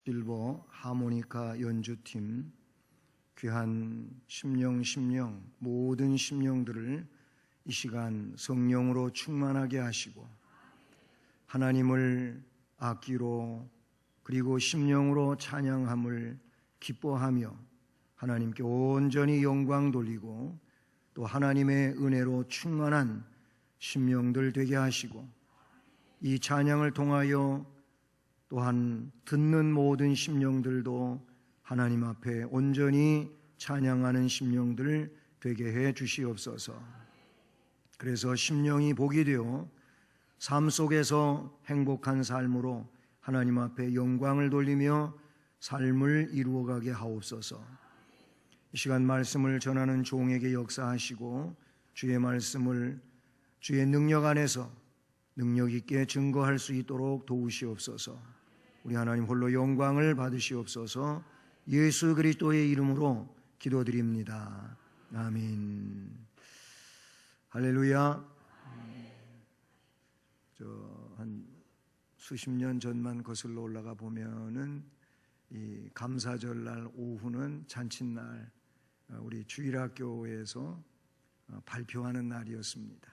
실버 하모니카 연주팀 귀한 심령 모든 심령들을 이 시간 성령으로 충만하게 하시고 하나님을 악기로 그리고 심령으로 찬양함을 기뻐하며 하나님께 온전히 영광 돌리고 또 하나님의 은혜로 충만한 심령들 되게 하시고 이 찬양을 통하여 또한 듣는 모든 심령들도 하나님 앞에 온전히 찬양하는 심령들 되게 해 주시옵소서. 그래서 심령이 복이 되어 삶 속에서 행복한 삶으로 하나님 앞에 영광을 돌리며 삶을 이루어가게 하옵소서. 이 시간 말씀을 전하는 종에게 역사하시고 주의 말씀을 주의 능력 안에서 능력 있게 증거할 수 있도록 도우시옵소서. 우리 하나님 홀로 영광을 받으시옵소서. 예수 그리스도의 이름으로 기도드립니다. 아멘. 할렐루야. 한 수십 년 전만 거슬러 올라가 보면은 이 감사절날 오후는 잔칫날 우리 주일학교에서 발표하는 날이었습니다.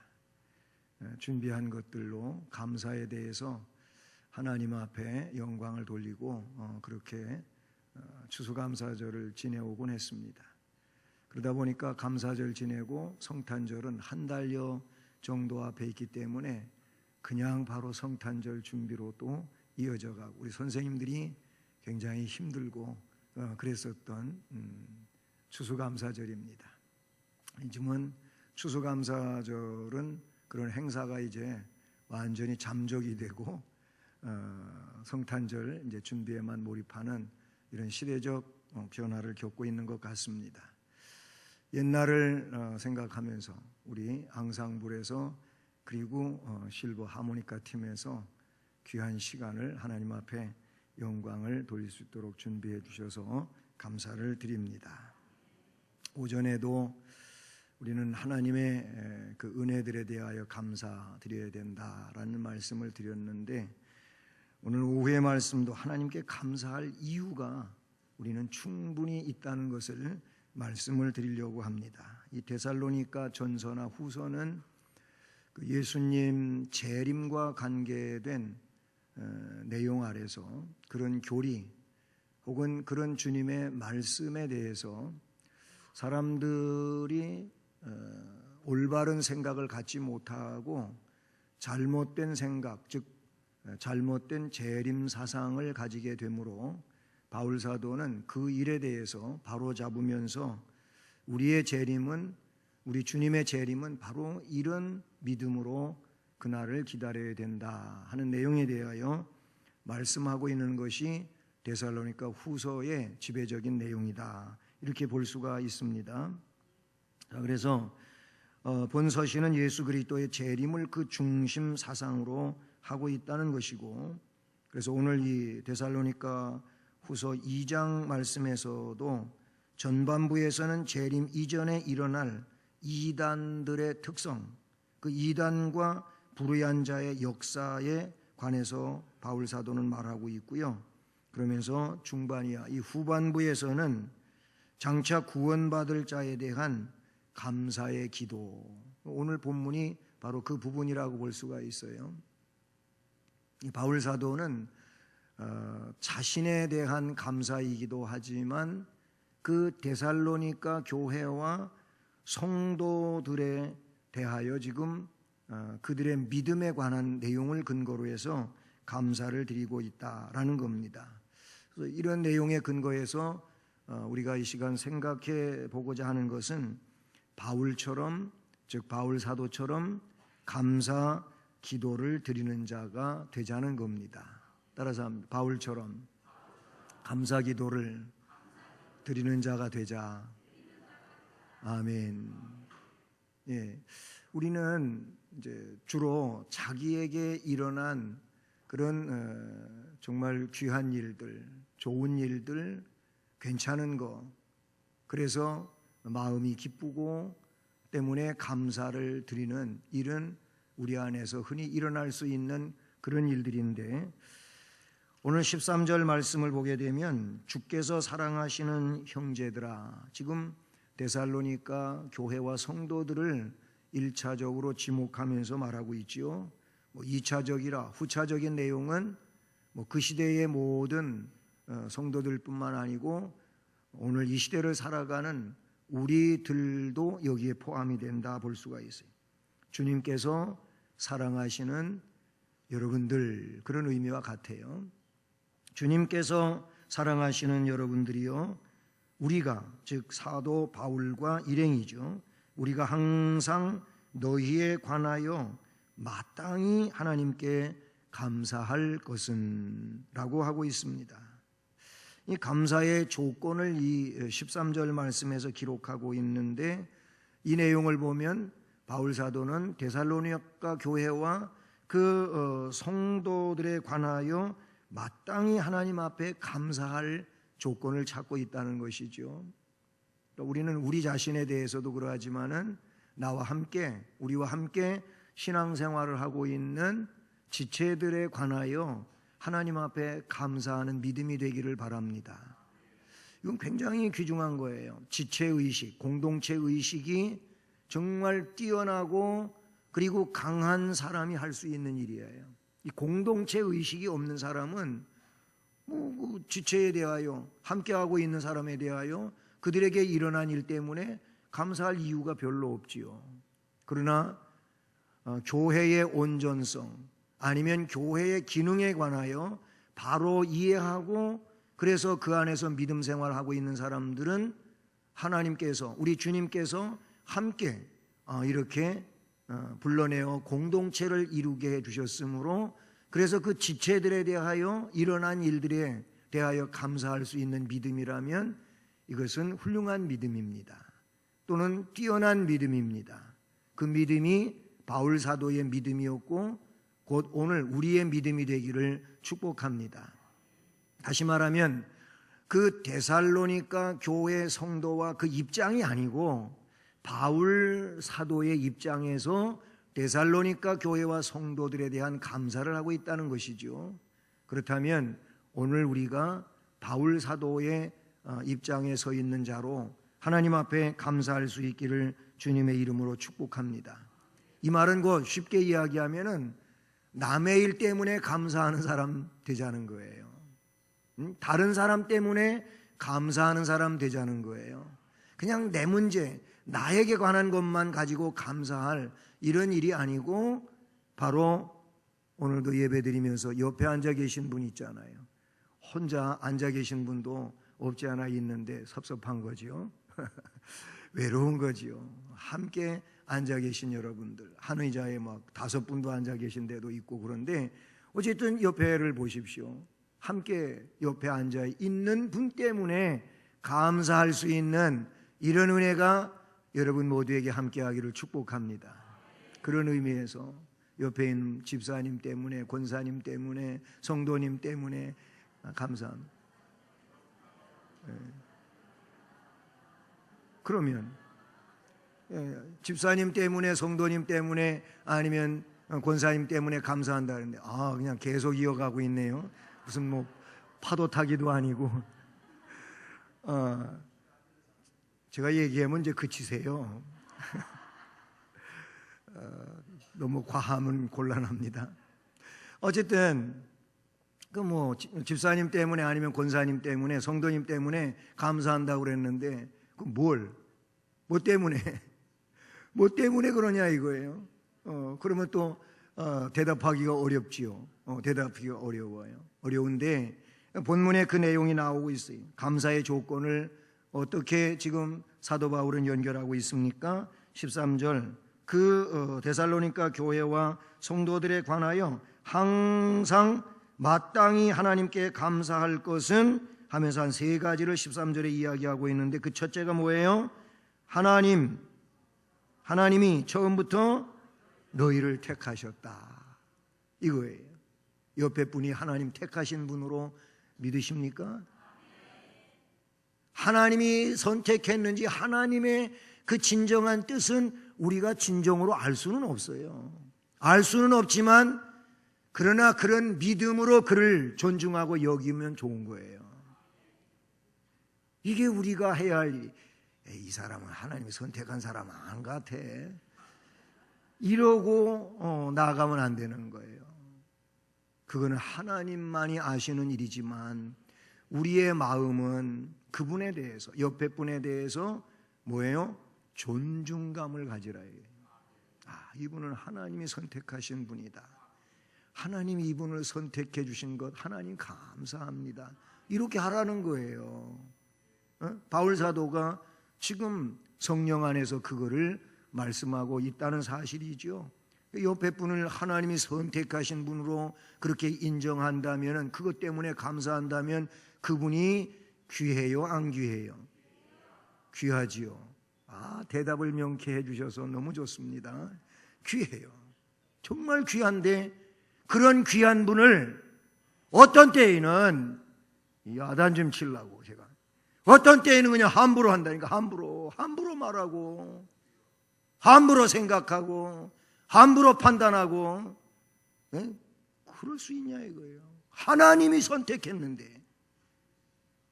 준비한 것들로 감사에 대해서 하나님 앞에 영광을 돌리고 그렇게 추수감사절을 지내오곤 했습니다. 그러다 보니까 감사절 지내고 성탄절은 한 달여 정도 앞에 있기 때문에 그냥 바로 성탄절 준비로 또 이어져 가고 우리 선생님들이 굉장히 힘들고 그랬었던 추수감사절입니다. 요즘은 추수감사절은 그런 행사가 이제 완전히 잠적이 되고 성탄절 이제 준비에만 몰입하는 이런 시대적 변화를 겪고 있는 것 같습니다. 옛날을 생각하면서 우리 앙상블에서 그리고 실버 하모니카 팀에서 귀한 시간을 하나님 앞에 영광을 돌릴 수 있도록 준비해 주셔서 감사를 드립니다. 오전에도 우리는 하나님의 그 은혜들에 대하여 감사드려야 된다라는 말씀을 드렸는데 오늘 오후의 말씀도 하나님께 감사할 이유가 우리는 충분히 있다는 것을 말씀을 드리려고 합니다. 이 데살로니가 전서나 후서는 그 예수님 재림과 관계된 내용 아래서 그런 교리 혹은 그런 주님의 말씀에 대해서 사람들이 올바른 생각을 갖지 못하고 잘못된 생각, 즉 잘못된 재림 사상을 가지게 되므로 바울 사도는 그 일에 대해서 바로잡으면서 우리의 재림은 우리 주님의 재림은 바로 이런 믿음으로 그날을 기다려야 된다 하는 내용에 대하여 말씀하고 있는 것이 데살로니가 후서의 지배적인 내용이다 이렇게 볼 수가 있습니다. 그래서 본 서신은 예수 그리스도의 재림을 그 중심 사상으로 하고 있다는 것이고 그래서 오늘 이 데살로니가 후서 2장 말씀에서도 전반부에서는 재림 이전에 일어날 이단들의 특성 그 이단과 불의한 자의 역사에 관해서 바울 사도는 말하고 있고요. 그러면서 중반이야 이 후반부에서는 장차 구원받을 자에 대한 감사의 기도 오늘 본문이 바로 그 부분이라고 볼 수가 있어요. 이 바울 사도는 자신에 대한 감사이기도 하지만 그 데살로니가 교회와 성도들에 대하여 지금 그들의 믿음에 관한 내용을 근거로 해서 감사를 드리고 있다라는 겁니다. 그래서 이런 내용에 근거해서 우리가 이 시간 생각해 보고자 하는 것은 바울처럼 즉 바울 사도처럼 감사 기도를 드리는 자가 되자는 겁니다. 따라서 바울처럼 감사 기도를 드리는 자가 되자. 아멘. 예, 우리는 이제 주로 자기에게 일어난 그런 정말 귀한 일들, 좋은 일들, 괜찮은 거, 그래서 마음이 기쁘고 때문에 감사를 드리는 일은 우리 안에서 흔히 일어날 수 있는 그런 일들인데 오늘 13절 말씀을 보게 되면 주께서 사랑하시는 형제들아, 지금 데살로니가 교회와 성도들을 1차적으로 지목하면서 말하고 있지요. 2차적이라 후차적인 내용은 그 시대의 모든 성도들뿐만 아니고 오늘 이 시대를 살아가는 우리들도 여기에 포함이 된다 볼 수가 있어요. 주님께서 사랑하시는 여러분들, 그런 의미와 같아요. 주님께서 사랑하시는 여러분들이요, 우리가, 즉 사도 바울과 일행이죠, 우리가 항상 너희에 관하여 마땅히 하나님께 감사할 것은 라고 하고 있습니다. 이 감사의 조건을 이 13절 말씀에서 기록하고 있는데, 이 내용을 보면 바울 사도는 데살로니가 교회와 그 성도들에 관하여 마땅히 하나님 앞에 감사할 조건을 찾고 있다는 것이죠. 우리는 우리 자신에 대해서도 그러하지만은 나와 함께, 우리와 함께 신앙생활을 하고 있는 지체들에 관하여 하나님 앞에 감사하는 믿음이 되기를 바랍니다. 이건 굉장히 귀중한 거예요. 지체의식, 공동체의식이 정말 뛰어나고 그리고 강한 사람이 할 수 있는 일이에요. 이 공동체의식이 없는 사람은 지체에 대하여, 함께하고 있는 사람에 대하여 그들에게 일어난 일 때문에 감사할 이유가 별로 없지요. 그러나 교회의 온전성, 아니면 교회의 기능에 관하여 바로 이해하고 그래서 그 안에서 믿음 생활하고 있는 사람들은 하나님께서, 우리 주님께서 함께 이렇게 불러내어 공동체를 이루게 해주셨으므로, 그래서 그 지체들에 대하여 일어난 일들에 대하여 감사할 수 있는 믿음이라면 이것은 훌륭한 믿음입니다. 또는 뛰어난 믿음입니다. 그 믿음이 바울 사도의 믿음이었고 곧 오늘 우리의 믿음이 되기를 축복합니다. 다시 말하면 그 데살로니가 교회 성도와 그 입장이 아니고 바울 사도의 입장에서 데살로니가 교회와 성도들에 대한 감사를 하고 있다는 것이죠. 그렇다면 오늘 우리가 바울 사도의 입장에 서 있는 자로 하나님 앞에 감사할 수 있기를 주님의 이름으로 축복합니다. 이 말은 곧 쉽게 이야기하면은 남의 일 때문에 감사하는 사람 되자는 거예요. 다른 사람 때문에 감사하는 사람 되자는 거예요. 그냥 내 문제, 나에게 관한 것만 가지고 감사할 이런 일이 아니고, 바로 오늘도 예배드리면서 옆에 앉아 계신 분 있잖아요. 혼자 앉아 계신 분도 없지 않아 있는데 섭섭한 거지요. 외로운 거지요. 함께 앉아 계신 여러분들, 한 의자에 막 5분도 앉아 계신 데도 있고, 그런데 어쨌든 옆에를 보십시오. 함께 옆에 앉아 있는 분 때문에 감사할 수 있는 이런 은혜가 여러분 모두에게 함께하기를 축복합니다. 그런 의미에서 옆에 있는 집사님 때문에, 권사님 때문에, 성도님 때문에 감사합니다. 그러면 집사님 때문에, 성도님 때문에, 아니면 권사님 때문에 감사한다는데 그냥 계속 이어가고 있네요. 무슨 파도 타기도 아니고 제가 얘기하면 이제 그치세요. 너무 과하면 곤란합니다. 어쨌든 집사님 때문에, 아니면 권사님 때문에, 성도님 때문에 감사한다고 그랬는데 뭐 때문에 그러냐 이거예요. 그러면 또 대답하기가 어렵지요. 대답하기가 어려워요. 어려운데 본문에 그 내용이 나오고 있어요. 감사의 조건을 어떻게 지금 사도 바울은 연결하고 있습니까? 13절, 그 데살로니가 교회와 성도들에 관하여 항상 마땅히 하나님께 감사할 것은 하면서 한 3가지를 13절에 이야기하고 있는데, 그 첫째가 뭐예요? 하나님이 처음부터 너희를 택하셨다, 이거예요. 옆에 분이 하나님 택하신 분으로 믿으십니까? 하나님이 선택했는지 하나님의 그 진정한 뜻은 우리가 진정으로 알 수는 없어요. 알 수는 없지만 그러나 그런 믿음으로 그를 존중하고 여기면 좋은 거예요. 이게 우리가 해야 할 일이. 이 사람은 하나님이 선택한 사람 안 같아. 이러고 나아가면 안 되는 거예요. 그거는 하나님만이 아시는 일이지만 우리의 마음은 그분에 대해서, 옆에 분에 대해서 뭐예요? 존중감을 가지라 해요. 이분은 하나님이 선택하신 분이다. 하나님이 이분을 선택해 주신 것 하나님 감사합니다. 이렇게 하라는 거예요. 바울 사도가 지금 성령 안에서 그거를 말씀하고 있다는 사실이죠. 옆에 분을 하나님이 선택하신 분으로 그렇게 인정한다면, 그것 때문에 감사한다면 그분이 귀해요, 안 귀해요? 귀하지요. 대답을 명쾌해 주셔서 너무 좋습니다. 귀해요. 정말 귀한데 그런 귀한 분을 어떤 때에는 야단 좀 치려고 제가, 어떤 때에는 그냥 함부로 한다니까. 함부로 말하고, 함부로 생각하고, 함부로 판단하고. 그럴 수 있냐 이거예요. 하나님이 선택했는데,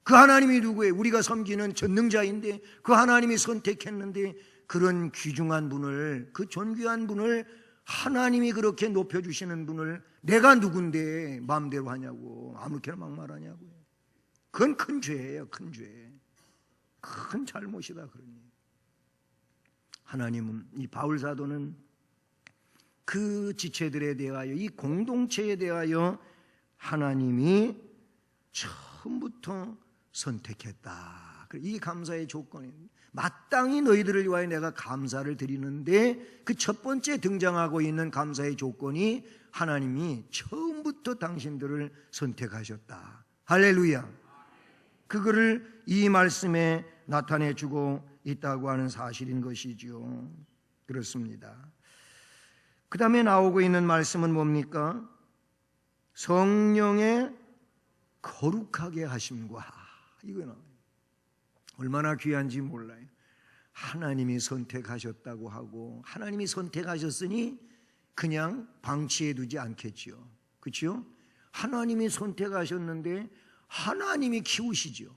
그 하나님이 누구예요? 우리가 섬기는 전능자인데 그 하나님이 선택했는데 그런 귀중한 분을, 그 존귀한 분을 하나님이 그렇게 높여주시는 분을 내가 누군데 마음대로 하냐고, 아무렇게나 막 말하냐고요. 그건 큰 죄예요. 큰 죄, 큰 잘못이다. 그러니 하나님은, 이 바울 사도는 그 지체들에 대하여, 이 공동체에 대하여 하나님이 처음부터 선택했다. 이 감사의 조건이, 마땅히 너희들을 위하여 내가 감사를 드리는데 그 첫 번째 등장하고 있는 감사의 조건이 하나님이 처음부터 당신들을 선택하셨다. 할렐루야. 그거를 이 말씀에 나타내주고 있다고 하는 사실인 것이죠. 그렇습니다. 그 다음에 나오고 있는 말씀은 뭡니까? 성령의 거룩하게 하심과, 이거는 얼마나 귀한지 몰라요. 하나님이 선택하셨다고 하고, 하나님이 선택하셨으니 그냥 방치해 두지 않겠죠. 그렇죠? 하나님이 선택하셨는데 하나님이 키우시죠.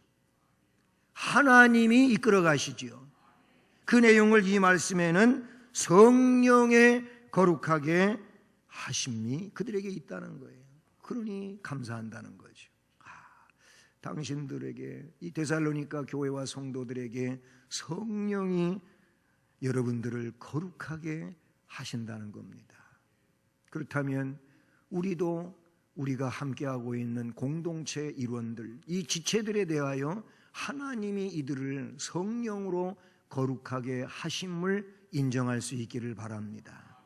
하나님이 이끌어 가시죠. 그 내용을 이 말씀에는 성령의 거룩하게 하심이 그들에게 있다는 거예요. 그러니 감사한다는 거죠. 당신들에게, 이 데살로니가 교회와 성도들에게 성령이 여러분들을 거룩하게 하신다는 겁니다. 그렇다면 우리도, 우리가 함께하고 있는 공동체 일원들, 이 지체들에 대하여 하나님이 이들을 성령으로 거룩하게 하심을 인정할 수 있기를 바랍니다.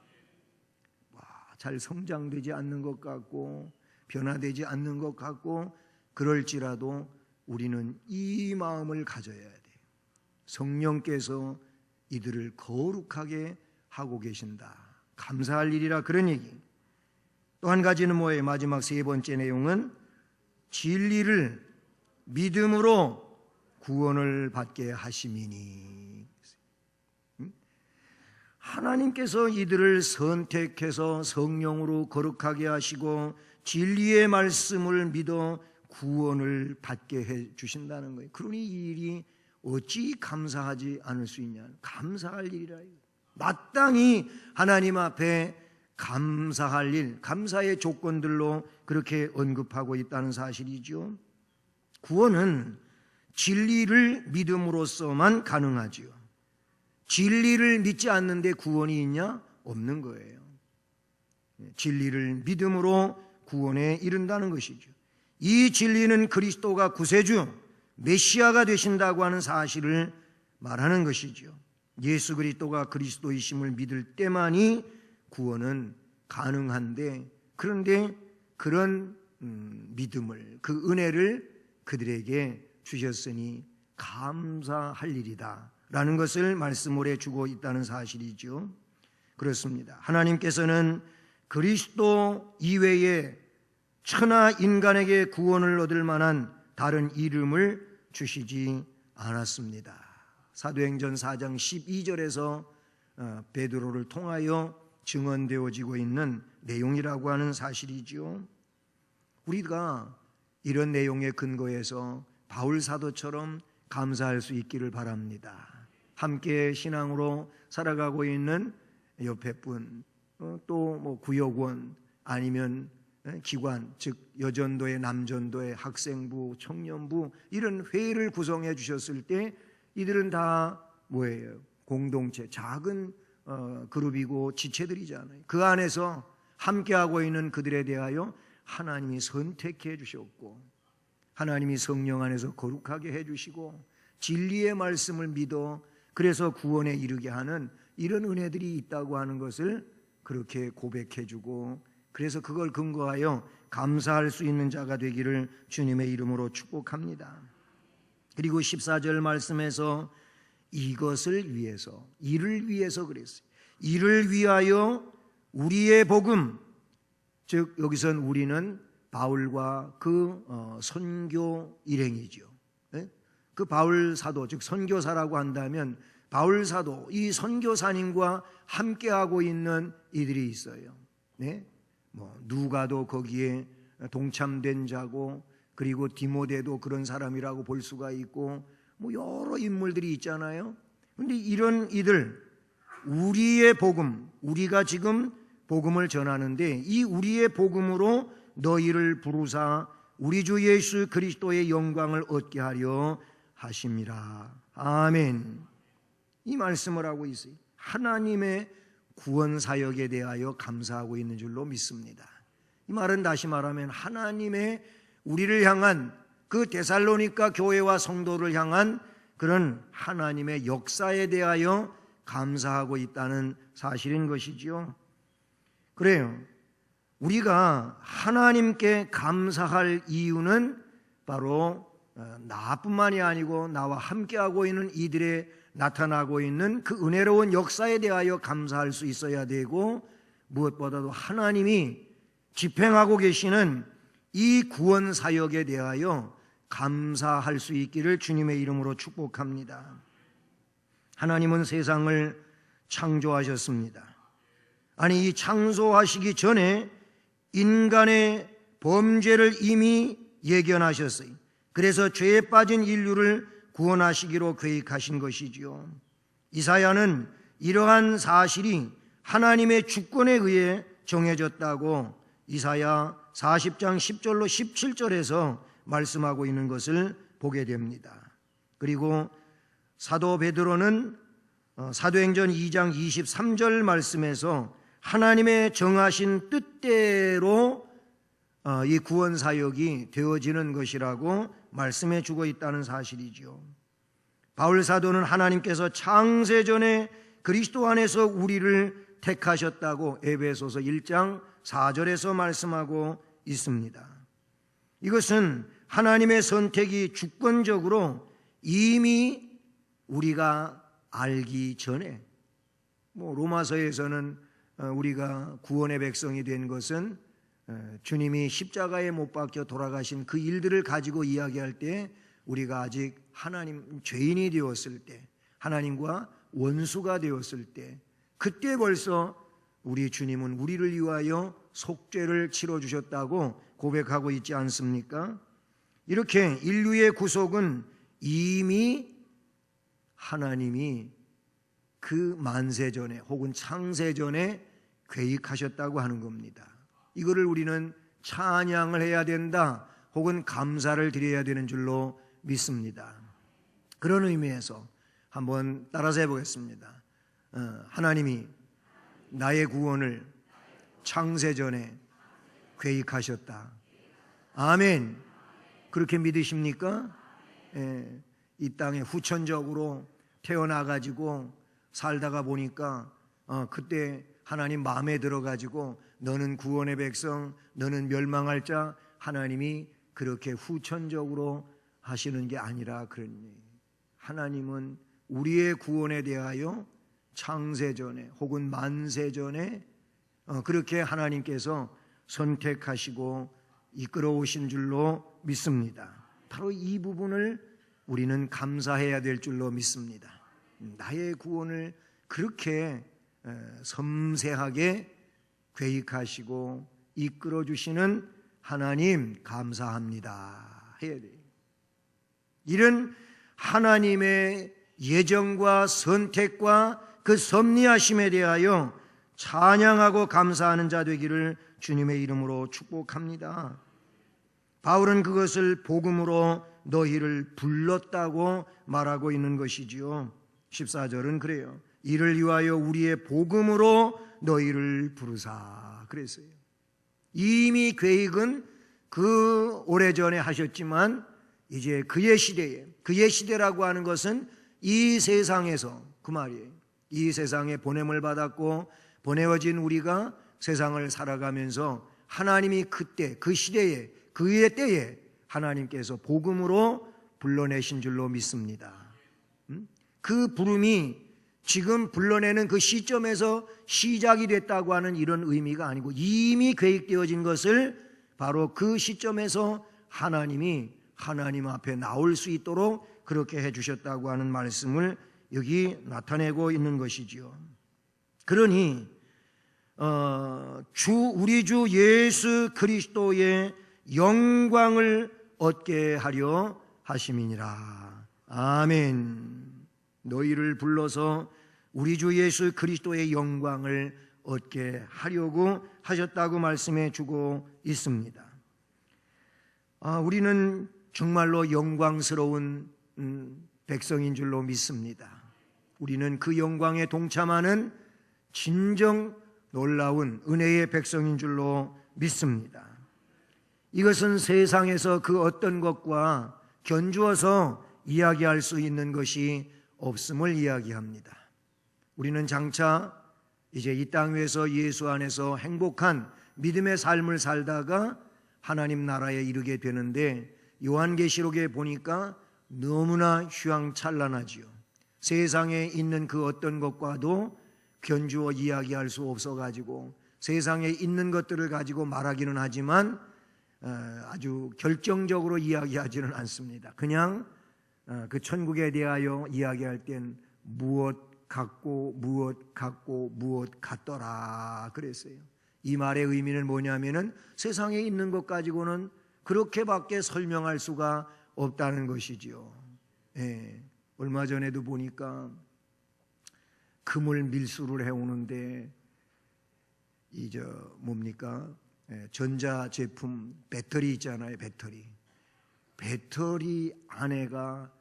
잘 성장되지 않는 것 같고 변화되지 않는 것 같고 그럴지라도 우리는 이 마음을 가져야 돼요. 성령께서 이들을 거룩하게 하고 계신다. 감사할 일이라, 그런 얘기. 또 한 가지는 뭐예요? 마지막 세 번째 내용은 진리를 믿음으로 구원을 받게 하심이니. 하나님께서 이들을 선택해서 성령으로 거룩하게 하시고 진리의 말씀을 믿어 구원을 받게 해 주신다는 거예요. 그러니 이 일이 어찌 감사하지 않을 수 있냐? 감사할 일이라. 마땅히 하나님 앞에 감사할 일, 감사의 조건들로 그렇게 언급하고 있다는 사실이죠. 구원은 진리를 믿음으로써만 가능하지요. 진리를 믿지 않는데 구원이 있냐? 없는 거예요. 진리를 믿음으로 구원에 이른다는 것이죠. 이 진리는 그리스도가 구세주, 메시아가 되신다고 하는 사실을 말하는 것이죠. 예수 그리스도가 그리스도이심을 믿을 때만이 구원은 가능한데, 그런데 그런 믿음을, 그 은혜를 그들에게 주셨으니 감사할 일이다 라는 것을 말씀을 해주고 있다는 사실이죠. 그렇습니다. 하나님께서는 그리스도 이외에 천하 인간에게 구원을 얻을 만한 다른 이름을 주시지 않았습니다. 사도행전 4장 12절에서 베드로를 통하여 증언되어지고 있는 내용이라고 하는 사실이지요. 우리가 이런 내용에 근거해서 바울 사도처럼 감사할 수 있기를 바랍니다. 함께 신앙으로 살아가고 있는 옆에 분, 또 뭐 구역원 아니면 기관, 즉 여전도회, 남전도회, 학생부, 청년부 이런 회의를 구성해 주셨을 때 이들은 다 뭐예요? 공동체, 작은 그룹이고 지체들이잖아요. 그 안에서 함께하고 있는 그들에 대하여 하나님이 선택해 주셨고 하나님이 성령 안에서 거룩하게 해주시고 진리의 말씀을 믿어 그래서 구원에 이르게 하는 이런 은혜들이 있다고 하는 것을 그렇게 고백해주고 그래서 그걸 근거하여 감사할 수 있는 자가 되기를 주님의 이름으로 축복합니다. 그리고 14절 말씀에서 이것을 위해서, 이를 위해서 그랬어요. 이를 위하여 우리의 복음, 즉 여기선 우리는 바울과 그 선교 일행이죠. 그 바울 사도, 즉 선교사라고 한다면 바울 사도, 이 선교사님과 함께하고 있는 이들이 있어요. 네? 뭐 누가도 거기에 동참된 자고, 그리고 디모데도 그런 사람이라고 볼 수가 있고, 뭐 여러 인물들이 있잖아요. 그런데 이런 이들, 우리의 복음, 우리가 지금 복음을 전하는데 이 우리의 복음으로 너희를 부르사 우리 주 예수 그리스도의 영광을 얻게 하려 하심이라. 아멘. 이 말씀을 하고 있어요. 하나님의 구원 사역에 대하여 감사하고 있는 줄로 믿습니다. 이 말은 다시 말하면 하나님의 우리를 향한 그 데살로니가 교회와 성도를 향한 그런 하나님의 역사에 대하여 감사하고 있다는 사실인 것이지요. 그래요. 우리가 하나님께 감사할 이유는 바로 나뿐만이 아니고 나와 함께하고 있는 이들의 나타나고 있는 그 은혜로운 역사에 대하여 감사할 수 있어야 되고, 무엇보다도 하나님이 집행하고 계시는 이 구원 사역에 대하여 감사할 수 있기를 주님의 이름으로 축복합니다. 하나님은 세상을 창조하셨습니다. 아니, 이 창조하시기 전에 인간의 범죄를 이미 예견하셨어요. 그래서 죄에 빠진 인류를 구원하시기로 계획하신 것이지요. 이사야는 이러한 사실이 하나님의 주권에 의해 정해졌다고 이사야 40장 10절로 17절에서 말씀하고 있는 것을 보게 됩니다. 그리고 사도 베드로는 사도행전 2장 23절 말씀에서 하나님의 정하신 뜻대로 이 구원 사역이 되어지는 것이라고 말씀해 주고 있다는 사실이죠. 바울 사도는 하나님께서 창세전에 그리스도 안에서 우리를 택하셨다고 에베소서 1장 4절에서 말씀하고 있습니다. 이것은 하나님의 선택이 주권적으로 이미 우리가 알기 전에, 로마서에서는 우리가 구원의 백성이 된 것은 주님이 십자가에 못 박혀 돌아가신 그 일들을 가지고 이야기할 때 우리가 아직 하나님 죄인이 되었을 때, 하나님과 원수가 되었을 때, 그때 벌써 우리 주님은 우리를 위하여 속죄를 치러주셨다고 고백하고 있지 않습니까? 이렇게 인류의 구속은 이미 하나님이 그 만세전에 혹은 창세전에 계획하셨다고 하는 겁니다. 이거를 우리는 찬양을 해야 된다 혹은 감사를 드려야 되는 줄로 믿습니다. 그런 의미에서 한번 따라서 해보겠습니다. 하나님이 나의 구원을 창세전에 계획하셨다. 아멘. 그렇게 믿으십니까? 이 땅에 후천적으로 태어나가지고 살다가 보니까 그때 하나님 마음에 들어가지고 너는 구원의 백성, 너는 멸망할 자, 하나님이 그렇게 후천적으로 하시는 게 아니라 그러니 하나님은 우리의 구원에 대하여 창세전에 혹은 만세전에 그렇게 하나님께서 선택하시고 이끌어 오신 줄로 믿습니다. 바로 이 부분을 우리는 감사해야 될 줄로 믿습니다. 나의 구원을 그렇게 섬세하게 계획하시고 이끌어 주시는 하나님 감사합니다 해야 돼요. 이런 하나님의 예정과 선택과 그 섭리하심에 대하여 찬양하고 감사하는 자 되기를 주님의 이름으로 축복합니다. 바울은 그것을 복음으로 너희를 불렀다고 말하고 있는 것이지요. 14절은 그래요. 이를 위하여 우리의 복음으로 너희를 부르사 그랬어요. 이미 계획은 그 오래전에 하셨지만 이제 그의 시대에, 그의 시대라고 하는 것은 이 세상에서, 그 말이에요. 이 세상에 보냄을 받았고 보내어진 우리가 세상을 살아가면서 하나님이 그때 그 시대에 그의 때에 하나님께서 복음으로 불러내신 줄로 믿습니다. 그 부름이 지금 불러내는 그 시점에서 시작이 됐다고 하는 이런 의미가 아니고 이미 계획되어진 것을 바로 그 시점에서 하나님이 하나님 앞에 나올 수 있도록 그렇게 해주셨다고 하는 말씀을 여기 나타내고 있는 것이지요. 그러니 우리 주 예수 그리스도의 영광을 얻게 하려 하심이니라. 아멘. 너희를 불러서 우리 주 예수 그리스도의 영광을 얻게 하려고 하셨다고 말씀해 주고 있습니다. 우리는 정말로 영광스러운 백성인 줄로 믿습니다. 우리는 그 영광에 동참하는 진정 놀라운 은혜의 백성인 줄로 믿습니다. 이것은 세상에서 그 어떤 것과 견주어서 이야기할 수 있는 것이 없음을 이야기합니다. 우리는 장차 이제 이 땅 위에서 예수 안에서 행복한 믿음의 삶을 살다가 하나님 나라에 이르게 되는데 요한계시록에 보니까 너무나 휘황찬란하지요. 세상에 있는 그 어떤 것과도 견주어 이야기할 수 없어가지고 세상에 있는 것들을 가지고 말하기는 하지만 아주 결정적으로 이야기하지는 않습니다. 그냥 그 천국에 대하여 이야기할 땐 무엇 같고 무엇 같더라 그랬어요. 이 말의 의미는 뭐냐면은 세상에 있는 것 가지고는 그렇게밖에 설명할 수가 없다는 것이지요. 얼마 전에도 보니까 금을 밀수를 해오는데 전자제품 배터리 있잖아요. 배터리 안에가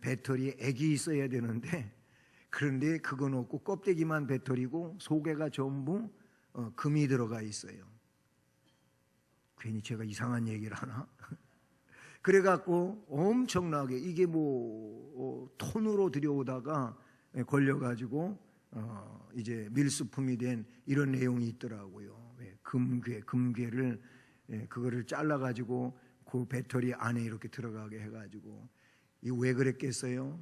배터리에 액이 있어야 되는데 그런데 그건 없고 껍데기만 배터리고 속에가 전부 금이 들어가 있어요. 괜히 제가 이상한 얘기를 하나? 그래갖고 엄청나게 이게 톤으로 들여오다가 걸려가지고 이제 밀수품이 된 이런 내용이 있더라고요. 금괴를 그거를 잘라가지고 그 배터리 안에 이렇게 들어가게 해가지고 이 왜 그랬겠어요?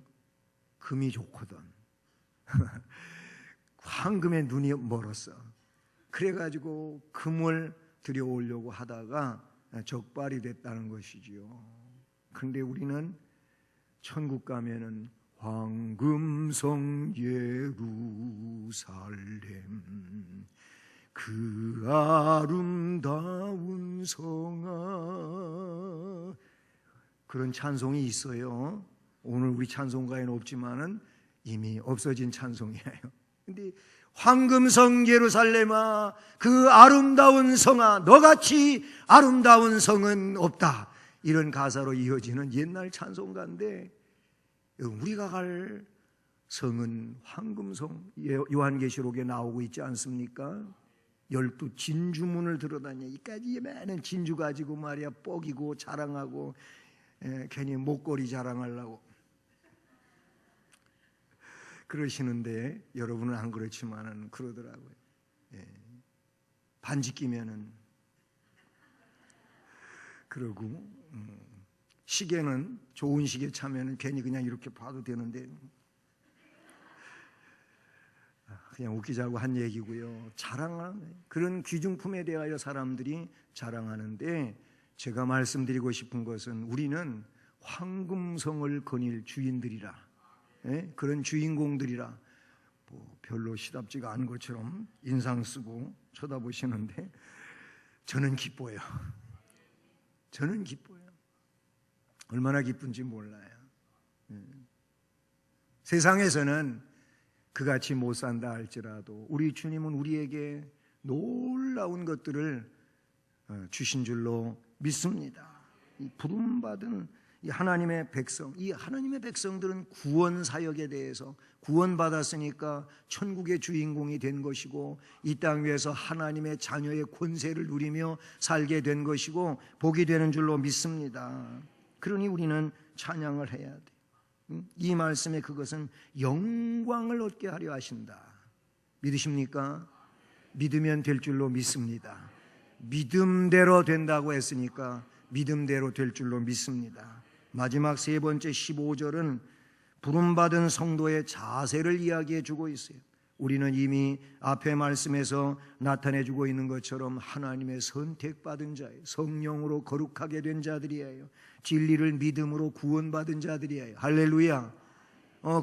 금이 좋거든. 황금에 눈이 멀었어. 그래가지고 금을 들여오려고 하다가 적발이 됐다는 것이지요. 그런데 우리는 천국 가면은 황금성 예루살렘 그 아름다운 성아 그런 찬송이 있어요. 오늘 우리 찬송가에는 없지만은 이미 없어진 찬송이에요. 근데 황금성 예루살렘아 그 아름다운 성아 너같이 아름다운 성은 없다 이런 가사로 이어지는 옛날 찬송가인데 우리가 갈 성은 황금성 요한계시록에 나오고 있지 않습니까? 12 진주문을 들어다녀 이까지 많은 진주 가지고 말이야 뻐기고 자랑하고 괜히 목걸이 자랑하려고 그러시는데 여러분은 안 그렇지만은 그러더라고요. 반지 끼면은 그러고 시계는 좋은 시계 차면은 괜히 그냥 이렇게 봐도 되는데 그냥 웃기자고 한 얘기고요. 자랑하는 그런 귀중품에 대하여 사람들이 자랑하는데 제가 말씀드리고 싶은 것은 우리는 황금성을 거닐 주인들이라 그런 주인공들이라 별로 시답지가 않은 것처럼 인상 쓰고 쳐다보시는데 저는 기뻐요. 저는 기뻐요. 얼마나 기쁜지 몰라요. 세상에서는 그같이 못 산다 할지라도 우리 주님은 우리에게 놀라운 것들을 주신 줄로 믿습니다. 이 부름받은 이 하나님의 백성, 이 하나님의 백성들은 구원 사역에 대해서 구원받았으니까 천국의 주인공이 된 것이고 이 땅 위에서 하나님의 자녀의 권세를 누리며 살게 된 것이고 복이 되는 줄로 믿습니다. 그러니 우리는 찬양을 해야 돼요. 이 말씀에 그것은 영광을 얻게 하려 하신다. 믿으십니까? 믿으면 될 줄로 믿습니다. 믿음대로 된다고 했으니까 믿음대로 될 줄로 믿습니다. 마지막 세 번째 15절은 부름받은 성도의 자세를 이야기해 주고 있어요. 우리는 이미 앞의 말씀에서 나타내 주고 있는 것처럼 하나님의 선택받은 자예요. 성령으로 거룩하게 된 자들이에요. 진리를 믿음으로 구원받은 자들이에요. 할렐루야.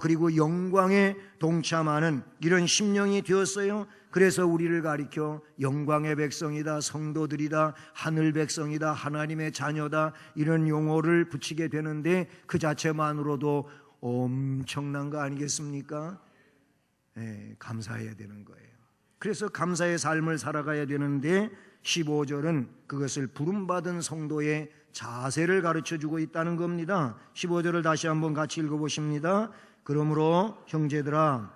그리고 영광에 동참하는 이런 심령이 되었어요. 그래서 우리를 가리켜 영광의 백성이다, 성도들이다, 하늘 백성이다, 하나님의 자녀다 이런 용어를 붙이게 되는데 그 자체만으로도 엄청난 거 아니겠습니까? 네, 감사해야 되는 거예요. 그래서 감사의 삶을 살아가야 되는데 15절은 그것을 부름받은 성도의 자세를 가르쳐주고 있다는 겁니다. 15절을 다시 한번 같이 읽어보십니다. 그러므로 형제들아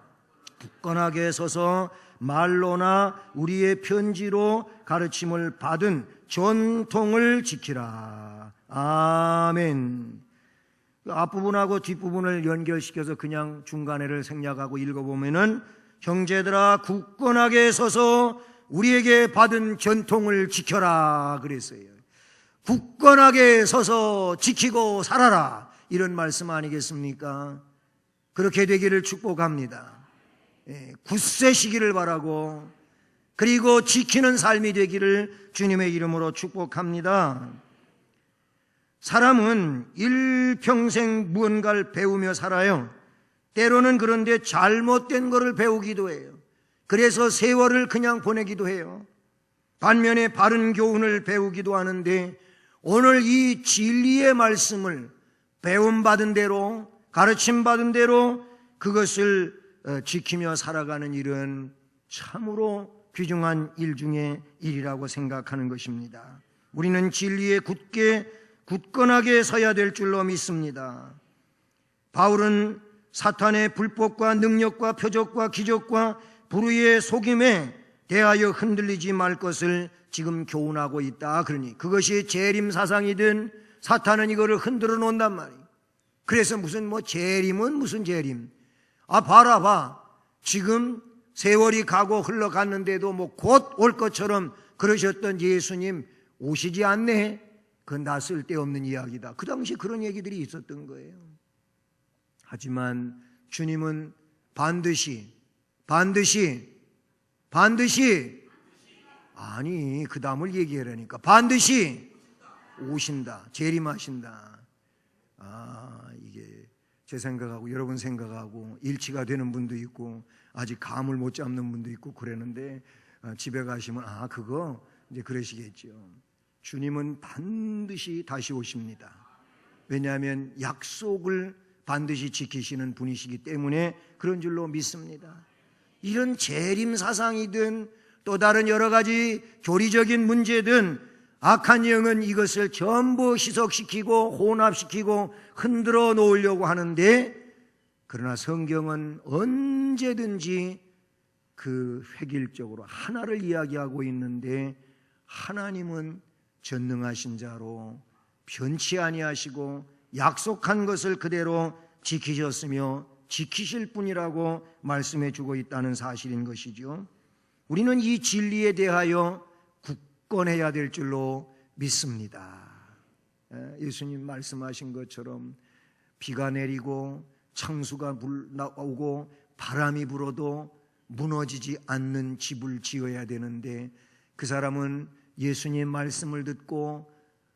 굳건하게 서서 말로나 우리의 편지로 가르침을 받은 전통을 지키라. 아멘. 앞부분하고 뒷부분을 연결시켜서 그냥 중간에를 생략하고 읽어보면은 형제들아 굳건하게 서서 우리에게 받은 전통을 지켜라 그랬어요. 굳건하게 서서 지키고 살아라 이런 말씀 아니겠습니까? 그렇게 되기를 축복합니다. 굳세시기를 바라고 그리고 지키는 삶이 되기를 주님의 이름으로 축복합니다. 사람은 일평생 무언가를 배우며 살아요. 때로는 그런데 잘못된 것을 배우기도 해요. 그래서 세월을 그냥 보내기도 해요. 반면에 바른 교훈을 배우기도 하는데 오늘 이 진리의 말씀을 배움받은 대로 가르침받은 대로 그것을 지키며 살아가는 일은 참으로 귀중한 일 중에 일이라고 생각하는 것입니다. 우리는 진리에 굳건하게 서야 될 줄로 믿습니다. 바울은 사탄의 불법과 능력과 표적과 기적과 불의의 속임에 대하여 흔들리지 말 것을 지금 교훈하고 있다. 그러니 그것이 재림 사상이든 사탄은 이거를 흔들어 놓는단 말이에요. 그래서 무슨 재림은 무슨 재림. 봐라. 지금 세월이 가고 흘러갔는데도 곧 올 것처럼 그러셨던 예수님 오시지 않네. 그건 나 쓸데없는 이야기다. 그 당시 그런 얘기들이 있었던 거예요. 하지만 주님은 반드시 아니 그 다음을 얘기하라니까 반드시 오신다. 재림하신다. 이게 제 생각하고 여러분 생각하고 일치가 되는 분도 있고 아직 감을 못 잡는 분도 있고 그러는데 집에 가시면 그거 이제 그러시겠죠. 주님은 반드시 다시 오십니다. 왜냐하면 약속을 반드시 지키시는 분이시기 때문에 그런 줄로 믿습니다. 이런 재림 사상이든 또 다른 여러 가지 교리적인 문제든 악한 영은 이것을 전부 희석시키고 혼합시키고 흔들어 놓으려고 하는데 그러나 성경은 언제든지 그 획일적으로 하나를 이야기하고 있는데 하나님은 전능하신 자로 변치 아니하시고 약속한 것을 그대로 지키셨으며 지키실 분이라고 말씀해 주고 있다는 사실인 것이죠. 우리는 이 진리에 대하여 굳건해야 될 줄로 믿습니다. 예수님 말씀하신 것처럼 비가 내리고 창수가 나오고 바람이 불어도 무너지지 않는 집을 지어야 되는데 그 사람은 예수님 말씀을 듣고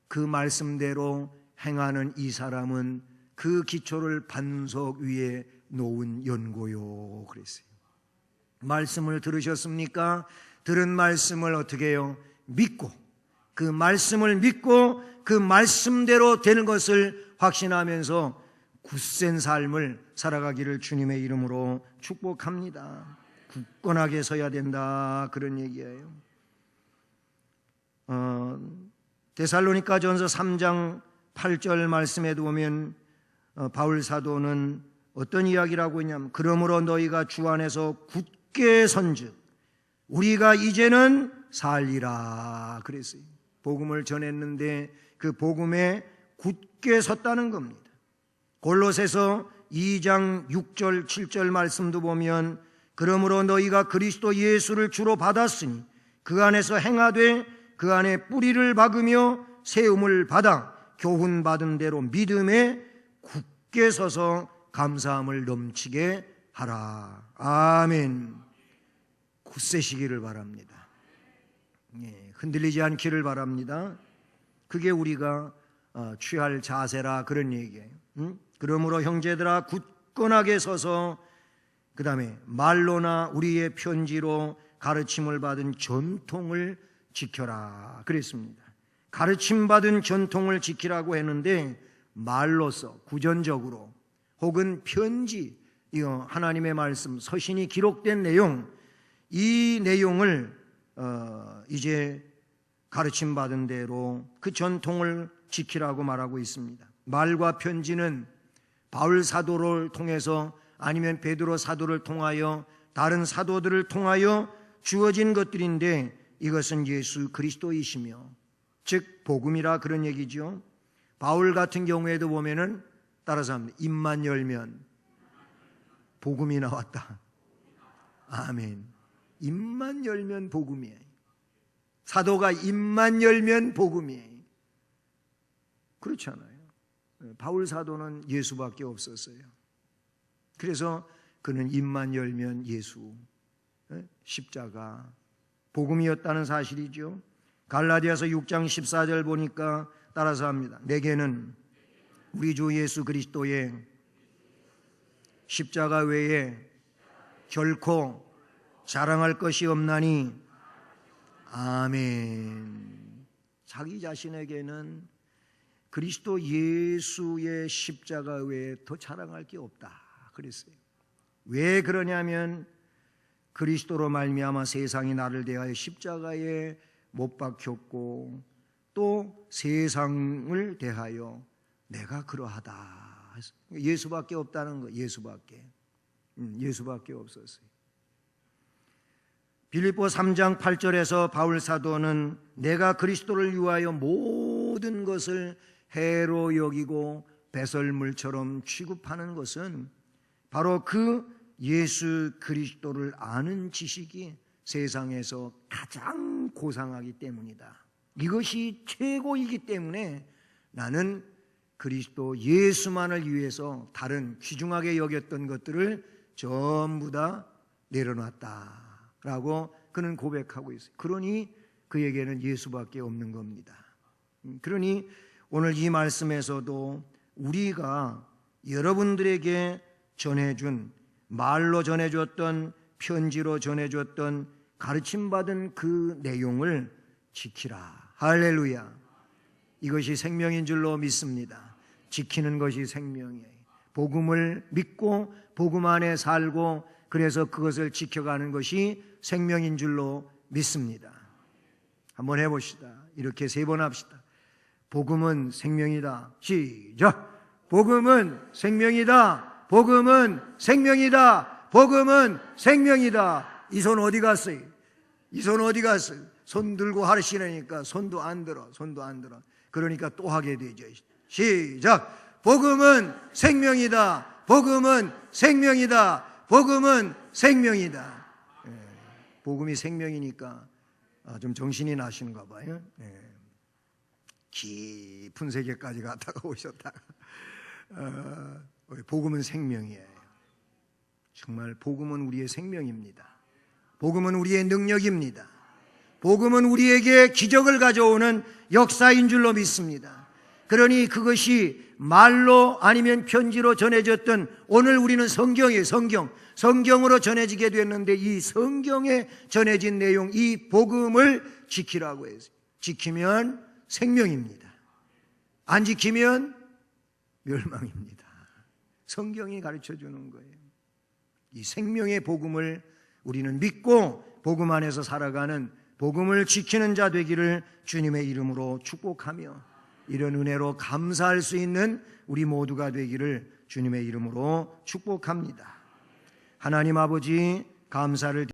그 말씀대로 행하는 이 사람은 그 기초를 반석 위에 놓은 연고요 그랬어요. 말씀을 들으셨습니까? 들은 말씀을 어떻게 해요? 믿고, 그 말씀을 믿고 그 말씀대로 되는 것을 확신하면서 굳센 삶을 살아가기를 주님의 이름으로 축복합니다. 굳건하게 서야 된다, 그런 얘기예요. 데살로니가전서 3장 8절 말씀에도 보면 바울 사도는 어떤 이야기를 하고 있냐면, 그러므로 너희가 주 안에서 굳게 선즉 우리가 이제는 살리라 그랬어요. 복음을 전했는데 그 복음에 굳게 섰다는 겁니다. 골로새서 2장 6절 7절 말씀도 보면, 그러므로 너희가 그리스도 예수를 주로 받았으니 그 안에서 행하되 그 안에 뿌리를 박으며 세움을 받아 교훈받은 대로 믿음에 굳게 서서 감사함을 넘치게 하라. 아멘. 굳세시기를 바랍니다. 흔들리지 않기를 바랍니다. 그게 우리가 취할 자세라, 그런 얘기예요. 그러므로 형제들아 굳건하게 서서, 그 다음에 말로나 우리의 편지로 가르침을 받은 전통을 지켜라 그랬습니다. 가르침받은 전통을 지키라고 했는데, 말로서 구전적으로 혹은 편지, 이거 하나님의 말씀 서신이 기록된 내용, 이 내용을 이제 가르침받은 대로 그 전통을 지키라고 말하고 있습니다. 말과 편지는 바울 사도를 통해서 아니면 베드로 사도를 통하여 다른 사도들을 통하여 주어진 것들인데, 이것은 예수 그리스도이시며 즉 복음이라, 그런 얘기죠. 바울 같은 경우에도 보면은 따라서 합니다. 입만 열면 복음이 나왔다. 아멘. 입만 열면 복음이에요. 사도가 입만 열면 복음이에요. 그렇지 않아요? 바울 사도는 예수밖에 없었어요. 그래서 그는 입만 열면 예수, 십자가, 복음이었다는 사실이죠. 갈라디아서 6장 14절 보니까 따라서 합니다. 내게는 우리 주 예수 그리스도의 십자가 외에 결코 자랑할 것이 없나니. 아멘. 자기 자신에게는 그리스도 예수의 십자가 외에 더 자랑할 게 없다 그랬어요. 왜 그러냐면, 그리스도로 말미암아 세상이 나를 대하여 십자가에 못 박혔고 또 세상을 대하여 내가 그러하다. 예수밖에 없다는 거. 예수밖에 없었어요. 빌립보 3장 8절에서 바울 사도는 내가 그리스도를 위하여 모든 것을 해로 여기고 배설물처럼 취급하는 것은 바로 그 예수 그리스도를 아는 지식이 세상에서 가장 고상하기 때문이다. 이것이 최고이기 때문에 나는 그리스도 예수만을 위해서 다른 귀중하게 여겼던 것들을 전부 다 내려놨다라고 그는 고백하고 있어요. 그러니 그에게는 예수밖에 없는 겁니다. 그러니 오늘 이 말씀에서도 우리가 여러분들에게 전해준, 말로 전해줬던, 편지로 전해줬던, 가르침받은 그 내용을 지키라. 할렐루야. 이것이 생명인 줄로 믿습니다. 지키는 것이 생명이에요. 복음을 믿고 복음 안에 살고 그래서 그것을 지켜가는 것이 생명인 줄로 믿습니다. 한번 해봅시다. 이렇게 3번 합시다. 복음은 생명이다. 시작. 복음은 생명이다. 복음은 생명이다. 복음은 생명이다. 이 손 어디 갔어요? 이 손 어디 갔어요? 손 들고 하시려니까 손도 안 들어. 그러니까 또 하게 되죠. 시작. 복음은 생명이다. 복음은 생명이다. 복음은 생명이다. 복음이 생명이니까 좀 정신이 나시는가 봐요. 깊은 세계까지 갔다가 오셨다가 복음은 생명이에요. 정말 복음은 우리의 생명입니다. 복음은 우리의 능력입니다. 복음은 우리에게 기적을 가져오는 역사인 줄로 믿습니다. 그러니 그것이 말로 아니면 편지로 전해졌던 오늘 우리는 성경이에요. 성경으로 전해지게 됐는데 이 성경에 전해진 내용, 이 복음을 지키라고 해서 지키면 생명입니다. 안 지키면 멸망입니다. 성경이 가르쳐주는 거예요. 이 생명의 복음을 우리는 믿고 복음 안에서 살아가는, 복음을 지키는 자 되기를 주님의 이름으로 축복하며 이런 은혜로 감사할 수 있는 우리 모두가 되기를 주님의 이름으로 축복합니다. 하나님 아버지, 감사를